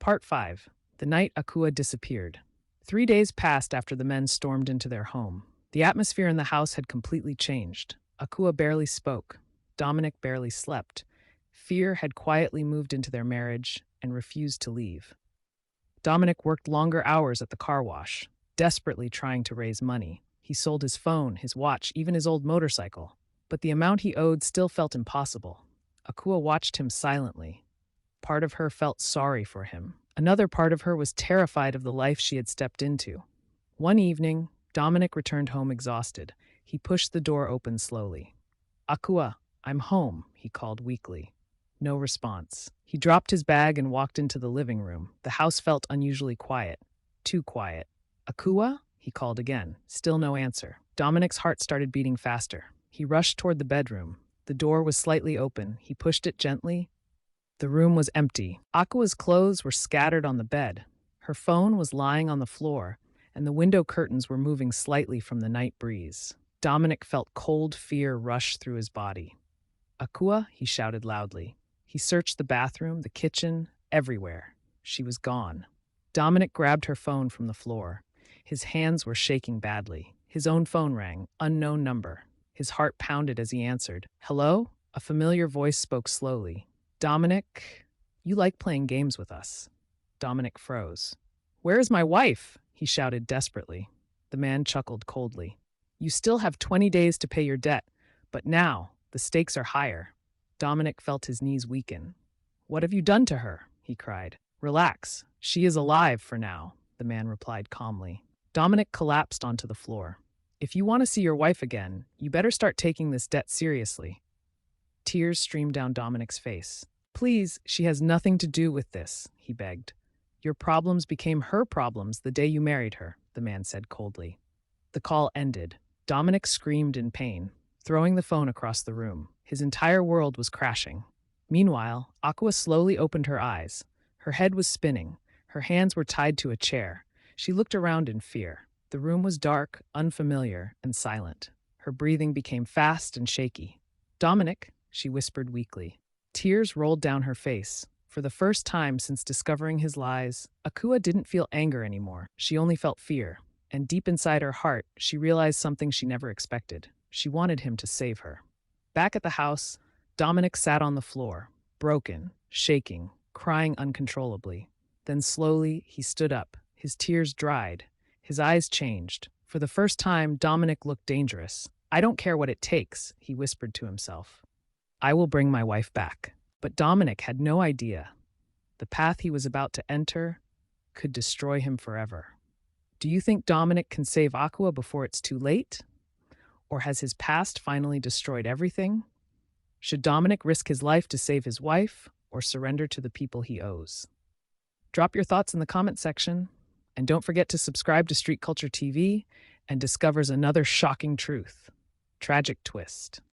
Part 5. The night Akua disappeared. 3 days passed after the men stormed into their home. The atmosphere in the house had completely changed. Akua barely spoke. Dominic barely slept. Fear had quietly moved into their marriage and refused to leave. Dominic worked longer hours at the car wash, desperately trying to raise money. He sold his phone, his watch, even his old motorcycle. But the amount he owed still felt impossible. Akua watched him silently. Part of her felt sorry for him. Another part of her was terrified of the life she had stepped into. One evening, Dominic returned home exhausted. He pushed the door open slowly. "Akua, I'm home," he called weakly. No response. He dropped his bag and walked into the living room. The house felt unusually quiet. Too quiet. "Akua?" he called again. Still no answer. Dominic's heart started beating faster. He rushed toward the bedroom. The door was slightly open. He pushed it gently. The room was empty. Akua's clothes were scattered on the bed. Her phone was lying on the floor, and the window curtains were moving slightly from the night breeze. Dominic felt cold fear rush through his body. "Akua," he shouted loudly. He searched the bathroom, the kitchen, everywhere. She was gone. Dominic grabbed her phone from the floor. His hands were shaking badly. His own phone rang, unknown number. His heart pounded as he answered. "Hello?" A familiar voice spoke slowly. "Dominic, you like playing games with us." Dominic froze. "Where is my wife?" he shouted desperately. The man chuckled coldly. "You still have 20 days to pay your debt, but now the stakes are higher." Dominic felt his knees weaken. "What have you done to her?" he cried. "Relax. She is alive for now," the man replied calmly. Dominic collapsed onto the floor. "If you want to see your wife again, you better start taking this debt seriously." Tears streamed down Dominic's face. "Please, she has nothing to do with this," he begged. "Your problems became her problems the day you married her," the man said coldly. The call ended. Dominic screamed in pain, throwing the phone across the room. His entire world was crashing. Meanwhile, Akua slowly opened her eyes. Her head was spinning. Her hands were tied to a chair. She looked around in fear. The room was dark, unfamiliar, and silent. Her breathing became fast and shaky. "Dominic," she whispered weakly. Tears rolled down her face. For the first time since discovering his lies, Akua didn't feel anger anymore. She only felt fear. And deep inside her heart, she realized something she never expected. She wanted him to save her. Back at the house, Dominic sat on the floor, broken, shaking, crying uncontrollably. Then slowly, he stood up. His tears dried. His eyes changed. For the first time, Dominic looked dangerous. "I don't care what it takes," he whispered to himself. "I will bring my wife back." But Dominic had no idea. The path he was about to enter could destroy him forever. Do you think Dominic can save Akua before it's too late? Or has his past finally destroyed everything? Should Dominic risk his life to save his wife or surrender to the people he owes? Drop your thoughts in the comment section. And don't forget to subscribe to Street Culture TV and discovers another shocking truth. Tragic twist.